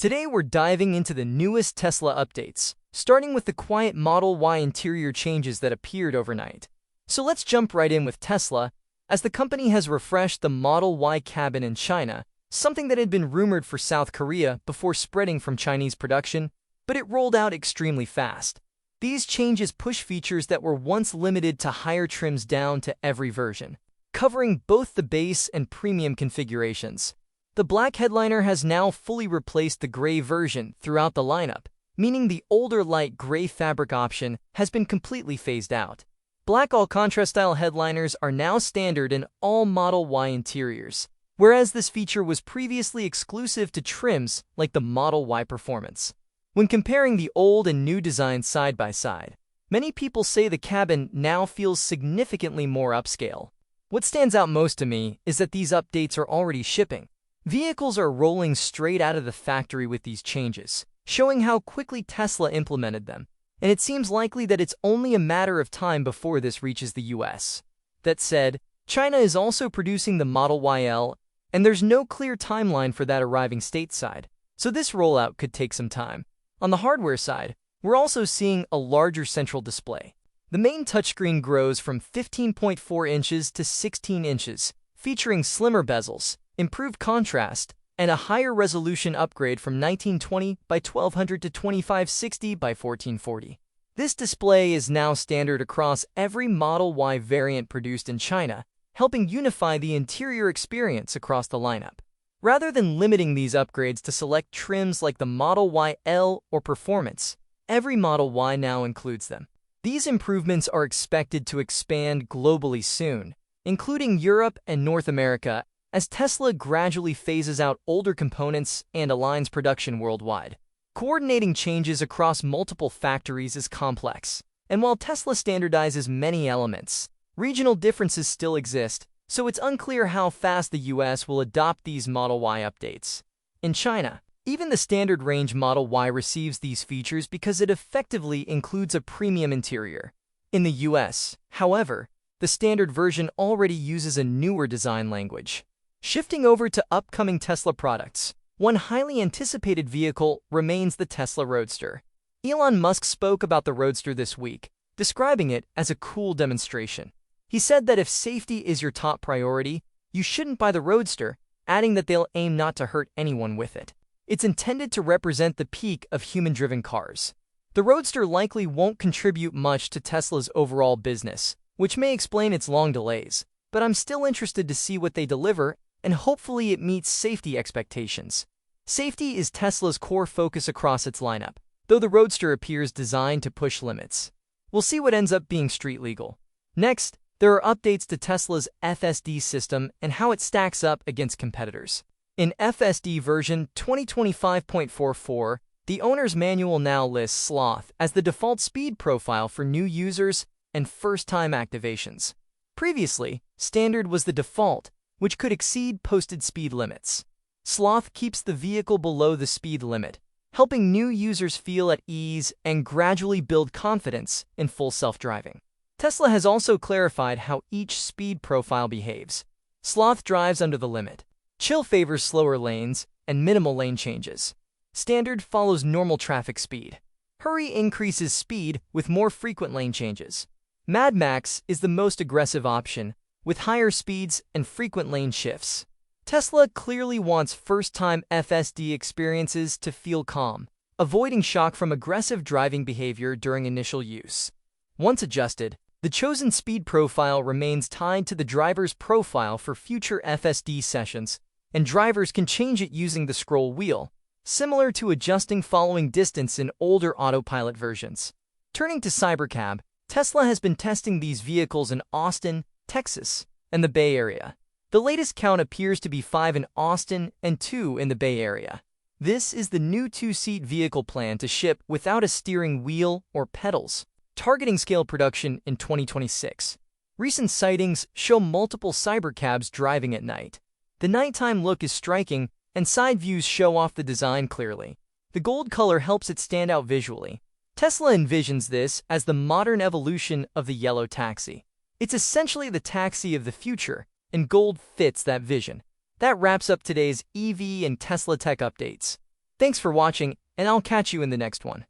Today we're diving into the newest Tesla updates, starting with the quiet Model Y interior changes that appeared overnight. So let's jump right in with Tesla, as the company has refreshed the Model Y cabin in China, something that had been rumored for South Korea before spreading from Chinese production, but it rolled out extremely fast. These changes push features that were once limited to higher trims down to every version, covering both the base and premium configurations. The black headliner has now fully replaced the gray version throughout the lineup, meaning the older light gray fabric option has been completely phased out. Black Alcantara-style headliners are now standard in all Model Y interiors, whereas this feature was previously exclusive to trims like the Model Y Performance. When comparing the old and new designs side by side, many people say the cabin now feels significantly more upscale. What stands out most to me is that these updates are already shipping. Vehicles are rolling straight out of the factory with these changes, showing how quickly Tesla implemented them, and it seems likely that it's only a matter of time before this reaches the US. That said, China is also producing the Model YL, and there's no clear timeline for that arriving stateside, so this rollout could take some time. On the hardware side, we're also seeing a larger central display. The main touchscreen grows from 15.4 inches to 16 inches, featuring slimmer bezels, improved contrast, and a higher resolution upgrade from 1920 by 1200 to 2560 by 1440. This display is now standard across every Model Y variant produced in China, helping unify the interior experience across the lineup. Rather than limiting these upgrades to select trims like the Model Y L or Performance, every Model Y now includes them. These improvements are expected to expand globally soon, including Europe and North America, as Tesla gradually phases out older components and aligns production worldwide. Coordinating changes across multiple factories is complex, and while Tesla standardizes many elements, regional differences still exist, so it's unclear how fast the US will adopt these Model Y updates. In China, even the standard range Model Y receives these features because it effectively includes a premium interior. In the US, however, the standard version already uses a newer design language. Shifting over to upcoming Tesla products, one highly anticipated vehicle remains the Tesla Roadster. Elon Musk spoke about the Roadster this week, describing it as a cool demonstration. He said that if safety is your top priority, you shouldn't buy the Roadster, adding that they'll aim not to hurt anyone with it. It's intended to represent the peak of human-driven cars. The Roadster likely won't contribute much to Tesla's overall business, which may explain its long delays, but I'm still interested to see what they deliver, and hopefully it meets safety expectations. Safety is Tesla's core focus across its lineup, though the Roadster appears designed to push limits. We'll see what ends up being street legal. Next, there are updates to Tesla's FSD system and how it stacks up against competitors. In FSD version 2025.44, the owner's manual now lists Sloth as the default speed profile for new users and first-time activations. Previously, Standard was the default, which could exceed posted speed limits. Sloth keeps the vehicle below the speed limit, helping new users feel at ease and gradually build confidence in full self-driving. Tesla has also clarified how each speed profile behaves. Sloth drives under the limit. Chill favors slower lanes and minimal lane changes. Standard follows normal traffic speed. Hurry increases speed with more frequent lane changes. Mad Max is the most aggressive option, with higher speeds and frequent lane shifts. Tesla clearly wants first-time FSD experiences to feel calm, avoiding shock from aggressive driving behavior during initial use. Once adjusted, the chosen speed profile remains tied to the driver's profile for future FSD sessions, and drivers can change it using the scroll wheel, similar to adjusting following distance in older autopilot versions. Turning to Cybercab, Tesla has been testing these vehicles in Austin, Texas, and the Bay Area. The latest count appears to be 5 in Austin and 2 in the Bay Area. This is the new 2-seat vehicle plan to ship without a steering wheel or pedals, targeting scale production in 2026. Recent sightings show multiple Cybercabs driving at night. The nighttime look is striking, and side views show off the design clearly. The gold color helps it stand out visually. Tesla envisions this as the modern evolution of the yellow taxi. It's essentially the taxi of the future, and gold fits that vision. That wraps up today's EV and Tesla tech updates. Thanks for watching, and I'll catch you in the next one.